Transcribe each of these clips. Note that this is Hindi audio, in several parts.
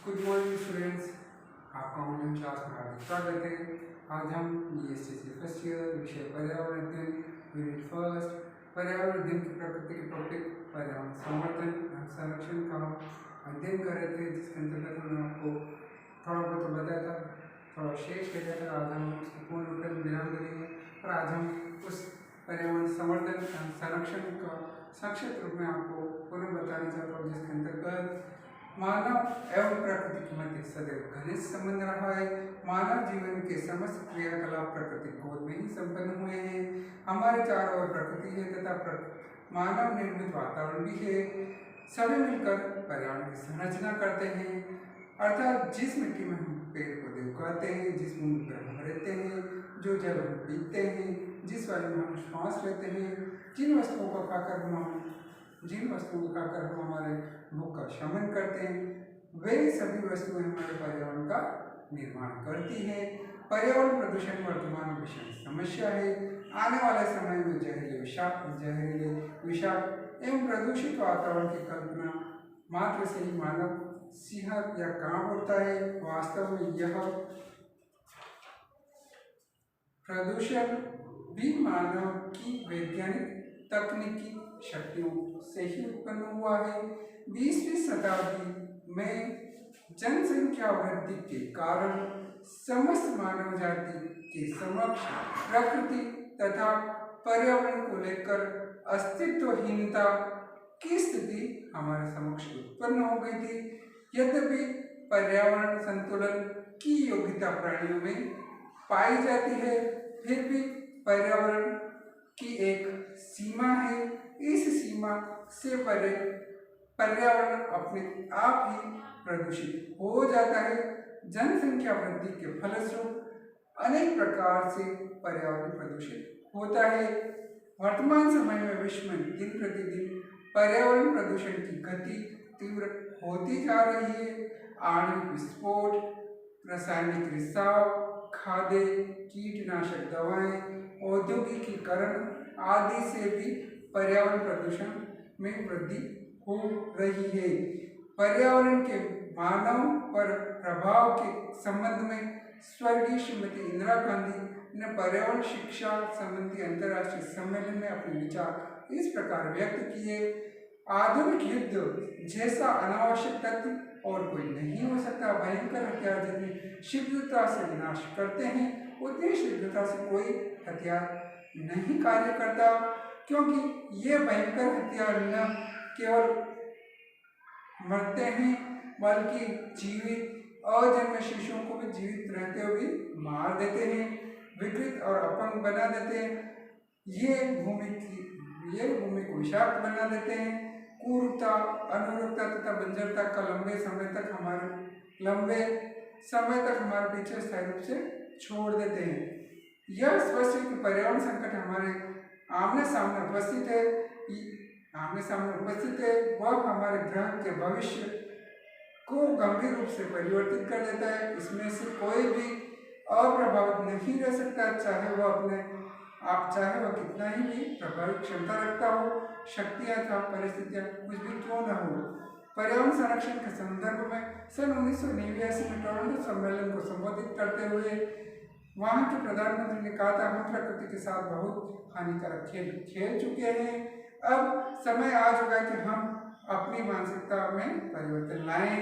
गुड मॉर्निंग स्टूडेंट्स, आपका ऑनलाइन क्लास में हार्दिक स्वागत है। आज हम बीएससी फर्स्ट ईयर विषय पर्यावरण अध्ययन यूनिट फर्स्ट पर्यावरण अध्ययन की प्रकृति के टॉपिक पर्यावरण संवर्धन एवं संरक्षण का अध्ययन कर रहे थे, जिसके अंतर्गत हमने आपको थोड़ा बहुत बताया था, थोड़ा शेष रह गया था। आज हम उसको पूर्ण रूप में विराम देंगे और आज हम उस पर्यावरण संवर्धन एवं संरक्षण का संक्षिप्त रूप में आपको पुनः बताना चाहता हूँ, जिसके अंतर्गत मानव एवं प्रकृति के मध्य सदैव घनिष्ठ संबंध रहा है। मानव जीवन के समस्त क्रियाकलाप प्रकृति गोद में ही संपन्न हुए हैं। हमारे चारों ओर प्रकृति है तथा मानव निर्मित वातावरण भी है। सभी मिलकर पर्यावरण की संरचना करते हैं, अर्थात जिस मिट्टी में हम पेड़ पौधे उगाते हैं, जिस भूमि पर हम रहते हैं, जो जल हम पीते हैं, जिस वायु में हम श्वास लेते हैं, जिन वस्तुओं को खाकर हम हमारे भूख का शमन करते हैं, वे सभी वस्तुएं हमारे पर्यावरण का निर्माण करती हैं। पर्यावरण प्रदूषण वर्तमान भीषण समस्या है। आने वाले समय में जहरीले विषाक्त एवं प्रदूषित वातावरण की कल्पना मात्र से ही मानव सिहर या कांप उठता है। वास्तव में यह प्रदूषण भी मानव की वैज्ञानिक तकनीकी शक्तियों से ही उत्पन्न हुआ है। 20वीं शताब्दी में जनसंख्या वृद्धि के कारण समस्त मानव जाति के समक्ष प्रकृति तथा पर्यावरण को लेकर अस्तित्वहीनता की स्थिति हमारे समक्ष उत्पन्न हो गई थी। यद्यपि पर्यावरण संतुलन की योग्यता प्राणियों में पाई जाती है, फिर भी पर्यावरण की एक सीमा है। इस सीमा से परे पर्यावरण अपने आप ही प्रदूषित हो जाता है। जनसंख्या वृद्धि के फलस्वरूप अनेक प्रकार से पर्यावरण प्रदूषित होता है। वर्तमान समय में विश्व में दिन प्रतिदिन पर्यावरण प्रदूषण की गति तीव्र होती जा रही है। आणविक विस्फोट, रासायनिक रिसाव, खाद्य कीटनाशक दवाएं, औद्योगिकीकरण आदि से भी पर्यावरण प्रदूषण में वृद्धि हो रही है। पर्यावरण के मानव पर प्रभाव के संबंध में स्वर्गीय श्रीमती इंदिरा गांधी ने पर्यावरण शिक्षा संबंधी अंतर्राष्ट्रीय सम्मेलन में अपने विचार इस प्रकार व्यक्त किए। आधुनिक युद्ध जैसा अनावश्यक तत्व और कोई नहीं हो सकता। भयंकर हथियार जितनी शीघ्रता से विनाश करते हैं, उतनी शीघ्रता से कोई हथियार नहीं कार्य करता, क्योंकि ये भयंकर हथियार न केवल मरते हैं बल्कि जीवित अजन्मे शिशुओं को भी जीवित रहते हुए मार देते हैं, विकृत और अपंग बना देते हैं। ये भूमि को विषाक्त बना देते हैं। कुरूपता, अनुरूपता तथा बंजरता का लंबे समय तक हमारे पीछे स्थायी रूप से छोड़ देते हैं। यह स्पष्ट है कि पर्यावरण संकट हमारे आमने सामने उपस्थित है। वह हमारे ग्रह के भविष्य को गंभीर रूप से परिवर्तित कर देता है। इसमें से कोई भी अप्रभावित नहीं रह सकता, चाहे वह कितना ही भी प्रभावित क्षमता रखता हो, शक्तियां तथा परिस्थितियां कुछ भी क्यों न हो। पर्यावरण संरक्षण के संदर्भ में सन 1989 में टोरंटो सम्मेलन को संबोधित करते हुए वहां के प्रधानमंत्री ने कहा था, हम प्रकृति के साथ बहुत हानिकारक खेल खेल चुके हैं। अब समय आ चुका है कि हम अपनी मानसिकता में परिवर्तन लाएं।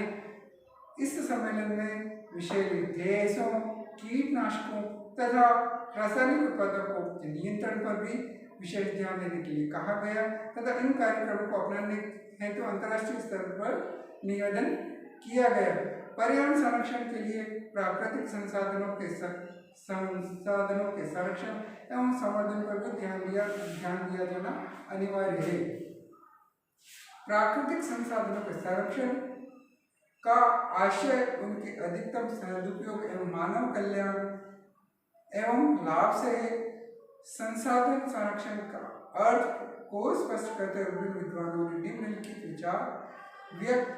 इस सम्मेलन में विषैले गैसों, कीटनाशकों तथा रासायनिक उत्पादों के नियंत्रण पर भी विशेष ध्यान देने के लिए कहा गया तथा इन कार्यक्रमों को अपनाने हेतु अंतर्राष्ट्रीय स्तर पर निवेदन किया गया। पर्यावरण संरक्षण के लिए प्राकृतिक संसाधनों के संरक्षण एवं संवर्धन पर भी ध्यान दिया जाना अनिवार्य है। प्राकृतिक संसाधनों के संरक्षण का आशय उनके अधिकतम सदुपयोग एवं मानव कल्याण एवं लाभ से है। संसाधन संरक्षण का अर्थ को स्पष्ट करते हुए विभिन्न विद्वानों ने निम्नलिखित विचार व्यक्त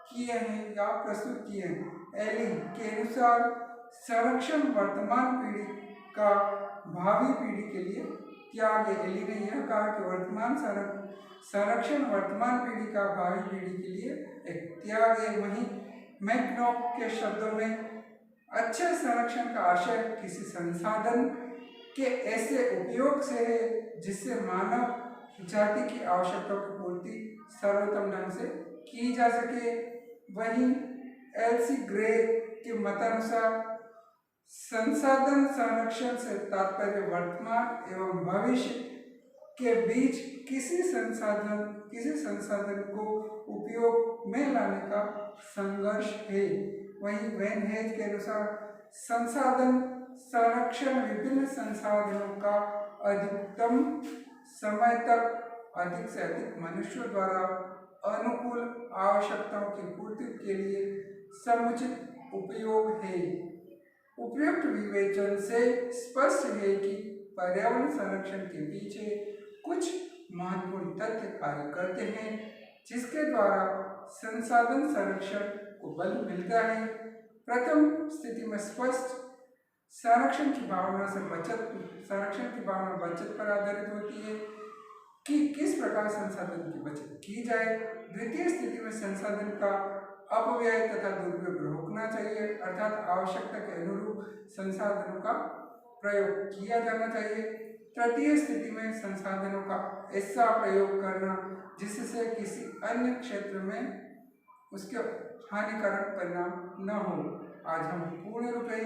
किए हैं या प्रस्तुत किए हैं। एली के अनुसार संरक्षण वर्तमान पीढ़ी का भावी पीढ़ी के लिए त्याग है। एली ने यह कहा कि संरक्षण वर्तमान पीढ़ी का भावी पीढ़ी के लिए एक त्याग है। वहीं मैकनॉक के शब्दों में अच्छे संरक्षण का आशय किसी संसाधन के ऐसे उपयोग से है जिससे मानव जाति की आवश्यकताओं की पूर्ति सर्वोत्तम ढंग से की जा सके। वहीं एल.सी. ग्रे के मतानुसार संसाधन संरक्षण से तात्पर्य वर्तमान एवं भविष्य के बीच किसी संसाधन को उपयोग में लाने का संघर्ष है। वहीं वैन हेज के अनुसार संसाधन संरक्षण विभिन्न संसाधनों का अधिकतम समय तक अधिक से अधिक मनुष्यों द्वारा अनुकूल आवश्यकताओं की पूर्ति के लिए समुचित उपयोग है। उपयुक्त विवेचन से स्पष्ट है कि पर्यावरण संरक्षण के पीछे कुछ महत्वपूर्ण तथ्य कार्य करते हैं जिसके द्वारा संसाधन संरक्षण को बल मिलता है। प्रथम स्थिति में स्पष्ट संरक्षण की भावना बचत पर आधारित होती है कि किस प्रकार संसाधन की बचत की जाए। द्वितीय स्थिति में संसाधन का अपव्यय तथा दुरुपयोग रोकना चाहिए, अर्थात आवश्यकता के अनुरूप संसाधनों का प्रयोग किया जाना चाहिए। तृतीय स्थिति में संसाधनों का ऐसा प्रयोग करना जिससे किसी अन्य क्षेत्र में उसके हानिकारक परिणाम न हो। आज हम पूर्ण रूप से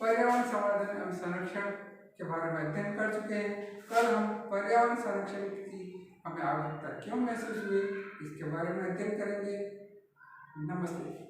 पर्यावरण संवर्धन एवं संरक्षण के बारे में अध्ययन कर चुके हैं। कल हम पर्यावरण संरक्षण की हमें आवश्यकता क्यों महसूस हुई इसके बारे में अध्ययन करेंगे। नमस्ते।